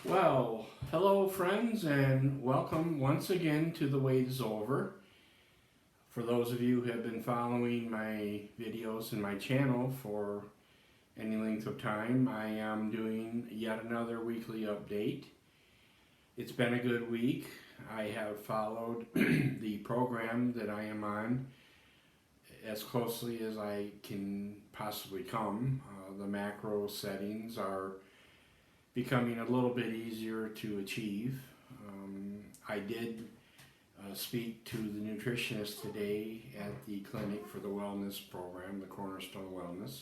Well, hello, friends, and welcome once again to The Wait is Over. For those of you who have been following my videos and my channel for any length of time, I am doing yet another weekly update. It's been a good week. I have followed the program that I am on as closely as I can possibly come. The macro settings are becoming a little bit easier to achieve. I did speak to the nutritionist today at the clinic for the wellness program, the Cornerstone Wellness,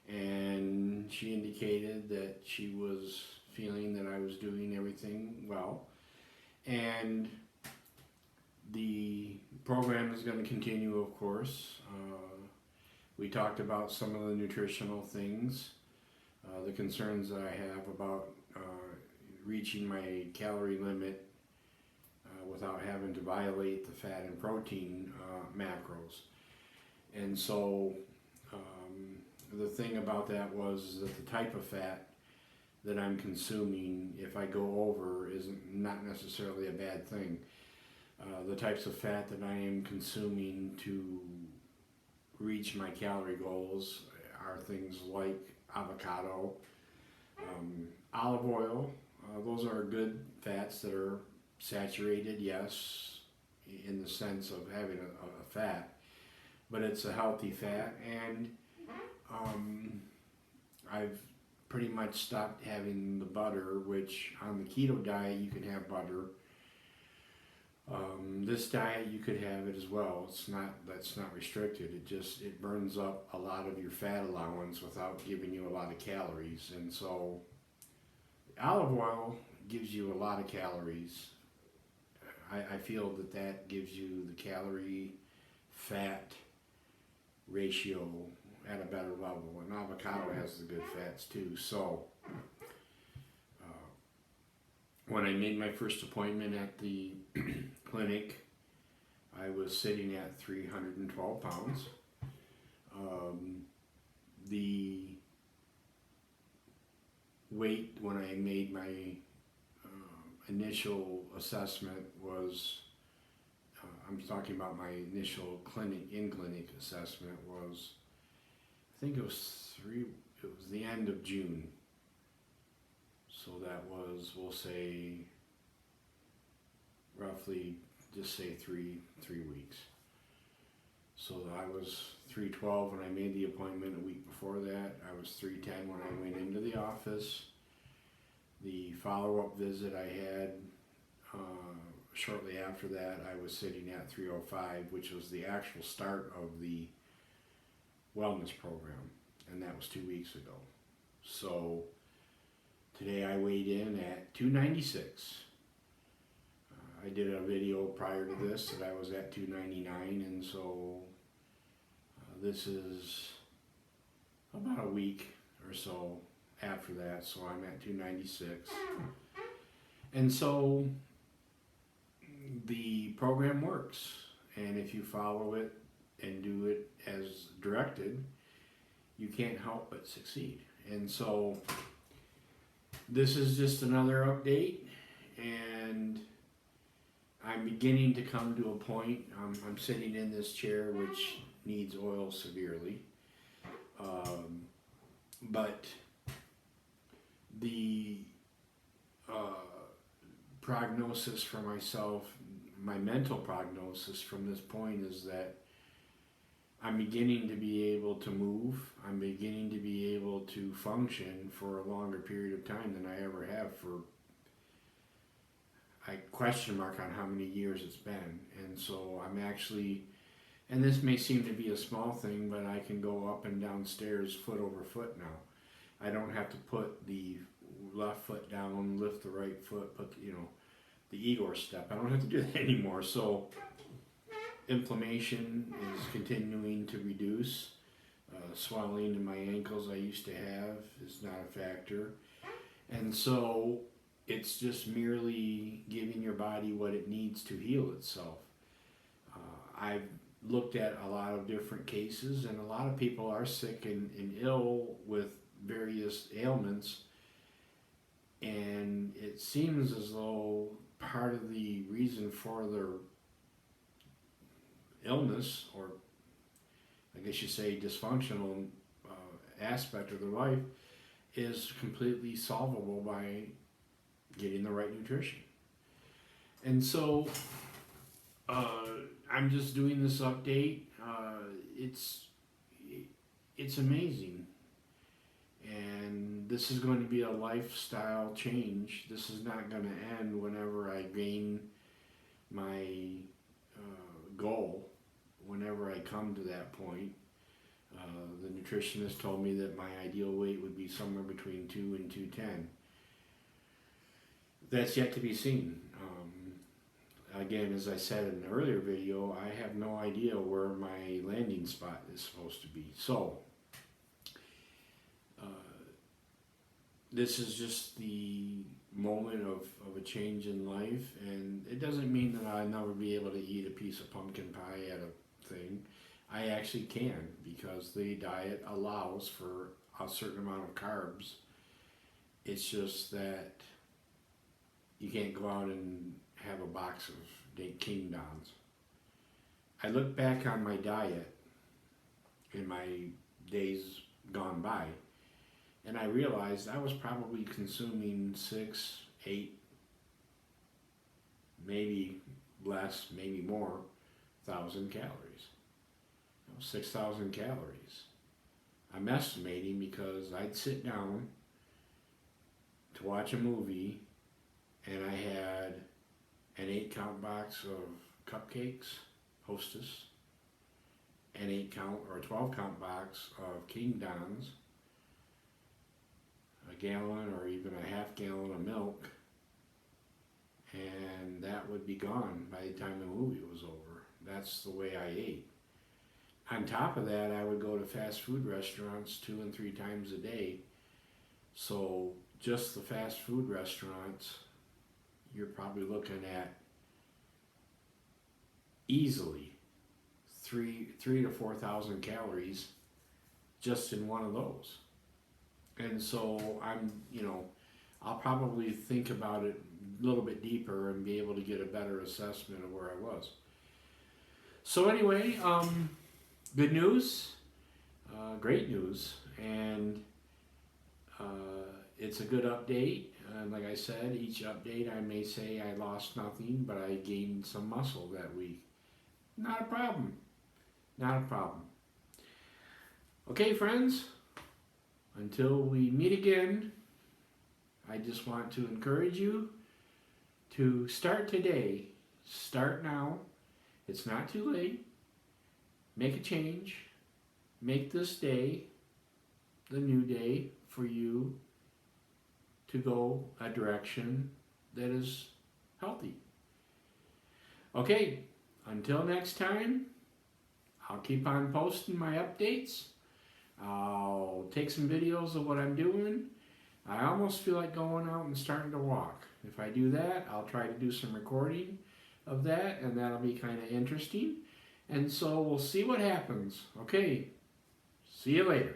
and she indicated that she was feeling that I was doing everything well. And the program is going to continue, of course. We talked about some of the nutritional things, the concerns that I have about reaching my calorie limit without having to violate the fat and protein macros. And so the thing about that was that the type of fat that I'm consuming, if I go over, isn't not necessarily a bad thing. The types of fat that I am consuming to reach my calorie goals are things like avocado, olive oil. Those are good fats that are saturated, yes, in the sense of having a fat, but it's a healthy fat. And I've pretty much stopped having the butter, which on the keto diet you can have butter. This diet you could have it as well. That's not restricted. It burns up a lot of your fat allowance without giving you a lot of calories. And so olive oil gives you a lot of calories. I feel that gives you the calorie fat ratio at a better level, and avocado has the good fats too. So when I made my first appointment at the clinic, I was sitting at 312 pounds. The weight when I made my initial assessment was, I'm talking about my initial in-clinic assessment was, I think it was the end of June. So that was, we'll say, roughly, just say three weeks. So I was 312 when I made the appointment. A week before that, I was 310 when I went into the office. The follow-up visit I had shortly after that, I was sitting at 305, which was the actual start of the wellness program, and that was 2 weeks ago. So today I weighed in at 296. I did a video prior to this that I was at 299, and so this is about a week or so after that, so I'm at 296. And so the program works, and if you follow it and do it as directed, you can't help but succeed. And so this is just another update, and I'm beginning to come to a point. I'm sitting in this chair which needs oil severely, but the prognosis for myself, my mental prognosis from this point is that I'm beginning to be able to move. I'm beginning to be able to function for a longer period of time than I ever have for, I question mark on how many years it's been. And so I'm actually, and this may seem to be a small thing, but I can go up and down stairs foot over foot now. I don't have to put the left foot down, lift the right foot, put the Igor step. I don't have to do that anymore. So inflammation is continuing to reduce. Swelling in my ankles I used to have is not a factor. And so it's just merely giving your body what it needs to heal itself. I've looked at a lot of different cases, and a lot of people are sick and ill with various ailments, and it seems as though part of the reason for their illness, or I guess you say dysfunctional aspect of their life, is completely solvable by getting the right nutrition. And so I'm just doing this update. It's amazing, and this is going to be a lifestyle change. This is not going to end whenever I gain my goal, whenever I come to that point. The nutritionist told me that my ideal weight would be somewhere between 2 and 210. That's yet to be seen. Again, as I said in an earlier video, I have no idea where my landing spot is supposed to be. So, this is just the moment of a change in life, and it doesn't mean that I'll never be able to eat a piece of pumpkin pie at a thing. I actually can, because the diet allows for a certain amount of carbs. It's just that you can't go out and have a box of King Dons. I look back on my diet in my days gone by, and I realized I was probably consuming 6, 8, maybe less, maybe more, 1,000 calories. 6,000 calories. I'm estimating because I'd sit down to watch a movie and I had an 8-count box of cupcakes, Hostess, an 8-count or a 12-count box of King Dons, a gallon or even a half gallon of milk, and that would be gone by the time the movie was over. That's the way I ate. On top of that, I would go to fast food restaurants 2 and 3 times a day. So just the fast food restaurants, you're probably looking at easily 3,000 to 4,000 calories just in one of those. And so I'll probably think about it a little bit deeper and be able to get a better assessment of where I was. So anyway, good news, great news, and it's a good update. And like I said, each update I may say I lost nothing, but I gained some muscle that week. Not a problem. Not a problem. Okay, friends, until we meet again, I just want to encourage you to start today. Start now. It's not too late. Make a change. Make this day the new day for you to go a direction that is healthy. Okay, until next time, I'll keep on posting my updates. I'll take some videos of what I'm doing. I almost feel like going out and starting to walk. If I do that, I'll try to do some recording of that, and that'll be kind of interesting. And so we'll see what happens. Okay, see you later.